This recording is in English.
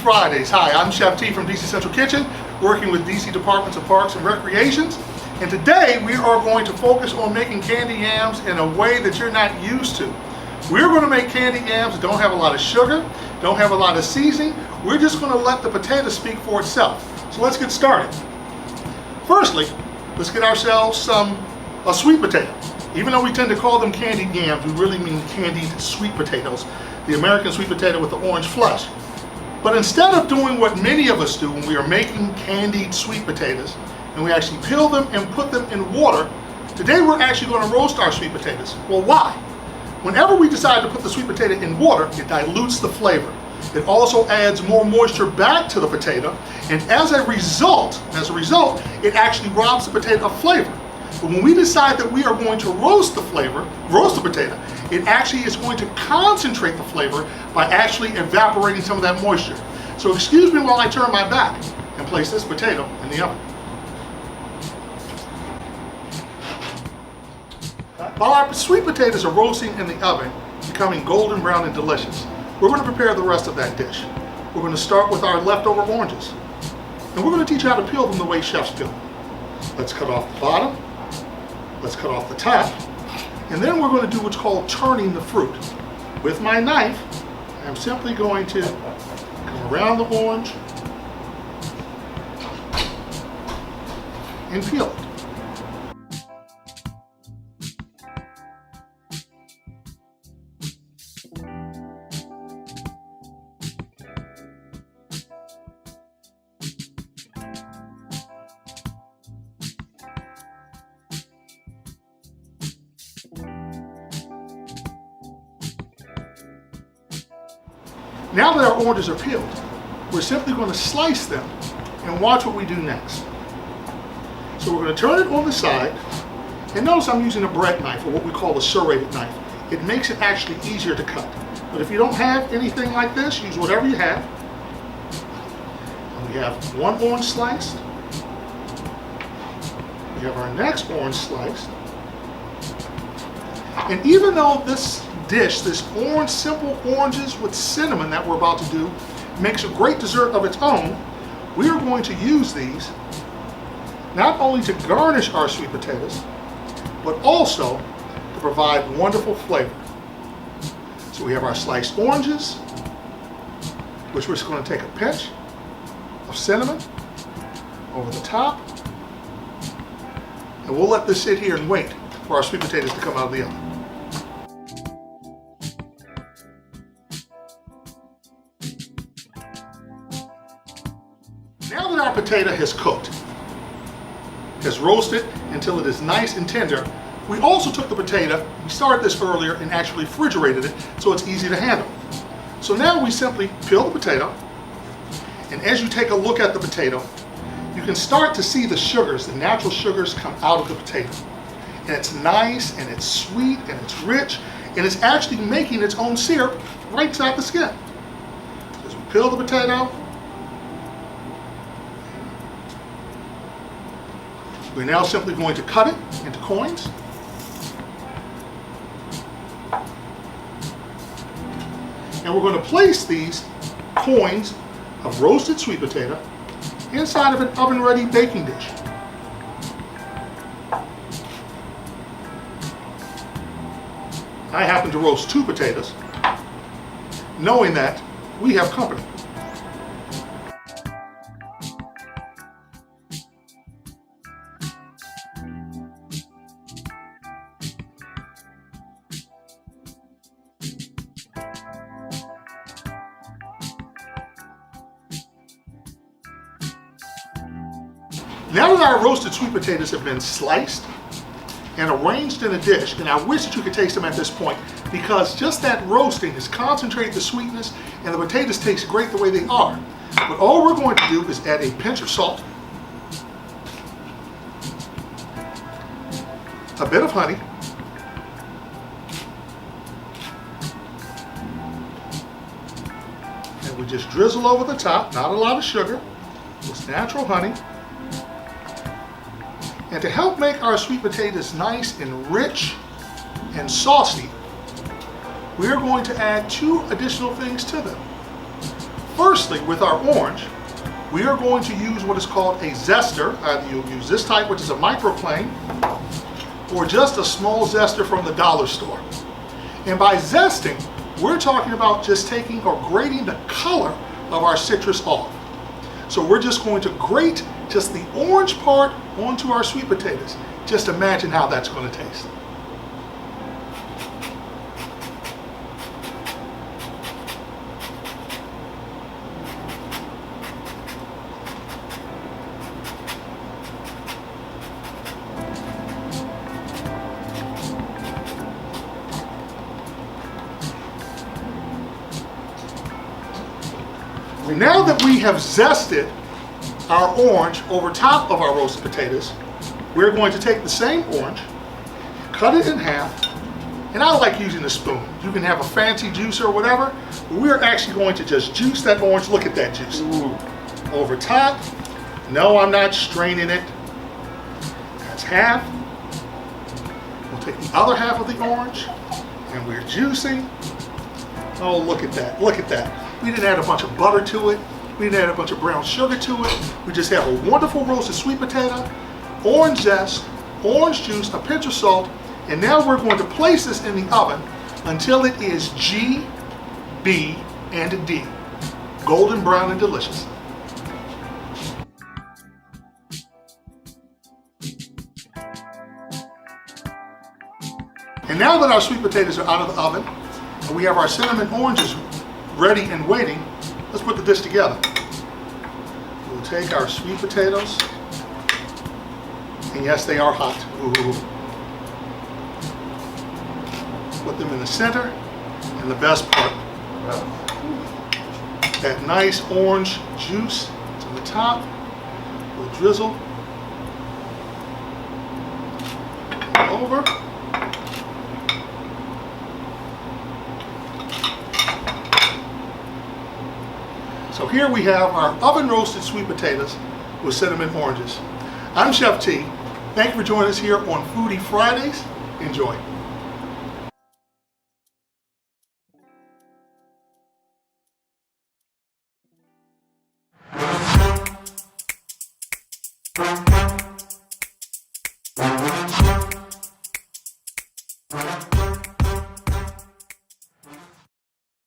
Fridays. Hi, I'm Chef T from DC Central Kitchen, working with DC Departments of Parks and Recreations. And today we are going to focus on making candy yams in a way that you're not used to. We're going to make candy yams that don't have a lot of sugar, don't have a lot of seasoning. We're just going to let the potato speak for itself. So let's get started. Firstly, let's get ourselves a sweet potato. Even though we tend to call them candied yams, we really mean candied sweet potatoes, the American sweet potato with the orange flesh. But instead of doing what many of us do when we are making candied sweet potatoes, and we actually peel them and put them in water, today we're actually going to roast our sweet potatoes. Well, why? Whenever we decide to put the sweet potato in water, it dilutes the flavor. It also adds more moisture back to the potato, and as a result, it actually robs the potato of flavor. But when we decide that we are going to roast the potato, it actually is going to concentrate the flavor by actually evaporating some of that moisture. So excuse me while I turn my back and place this potato in the oven. While our sweet potatoes are roasting in the oven, becoming golden brown and delicious, we're going to prepare the rest of that dish. We're going to start with our leftover oranges. And we're going to teach you how to peel them the way chefs peel them. Let's cut off the bottom. Let's cut off the top. And then we're going to do what's called turning the fruit. With my knife, I'm simply going to come around the orange and peel it. Now that our oranges are peeled, we're simply going to slice them and watch what we do next. So we're going to turn it on the side, and notice I'm using a bread knife, or what we call a serrated knife. It makes it actually easier to cut. But if you don't have anything like this, use whatever you have. And we have one orange sliced. We have our next orange sliced. And even though this dish, this simple oranges with cinnamon that we're about to do, makes a great dessert of its own, we are going to use these not only to garnish our sweet potatoes, but also to provide wonderful flavor. So we have our sliced oranges, which we're just going to take a pinch of cinnamon over the top, and we'll let this sit here and wait for our sweet potatoes to come out of the oven. Now that our potato has cooked, has roasted until it is nice and tender, we also took the potato, we started this earlier, and actually refrigerated it so it's easy to handle. So now we simply peel the potato, and as you take a look at the potato, you can start to see the sugars, the natural sugars come out of the potato. And it's nice, and it's sweet, and it's rich, and it's actually making its own syrup right inside the skin. As we peel the potato, we're now simply going to cut it into coins. And we're going to place these coins of roasted sweet potato inside of an oven-ready baking dish. I happen to roast 2 potatoes, knowing that we have company. Now that our roasted sweet potatoes have been sliced and arranged in a dish, and I wish that you could taste them at this point, because just that roasting has concentrated the sweetness, and the potatoes taste great the way they are. But all we're going to do is add a pinch of salt, a bit of honey, and we just drizzle over the top, not a lot of sugar, just natural honey. And to help make our sweet potatoes nice and rich and saucy, we're going to add 2 additional things to them. Firstly, with our orange, we are going to use what is called a zester. Either you'll use this type, which is a microplane, or just a small zester from the dollar store. And by zesting, we're talking about just taking or grating the color of our citrus off. So we're just going to grate just the orange part onto our sweet potatoes. Just imagine how that's going to taste. Now that we have zested our orange over top of our roasted potatoes, we're going to take the same orange, cut it in half, and I like using a spoon. You can have a fancy juicer or whatever, but we're actually going to just juice that orange. Look at that juice. Ooh. Over top. No, I'm not straining it. That's half. We'll take the other half of the orange, and we're juicing. Oh, look at that, look at that. We didn't add a bunch of butter to it. We didn't add a bunch of brown sugar to it. We just have a wonderful roasted sweet potato, orange zest, orange juice, a pinch of salt, and now we're going to place this in the oven until it is G, B, and D. Golden brown and delicious. And now that our sweet potatoes are out of the oven, and we have our cinnamon oranges ready and waiting, let's put the dish together. We'll take our sweet potatoes, and yes, they are hot. Ooh. Put them in the center, and the best part, that nice orange juice to the top. We'll drizzle over. So here we have our oven roasted sweet potatoes with cinnamon oranges. I'm Chef T. Thank you for joining us here on Foodie Fridays. Enjoy.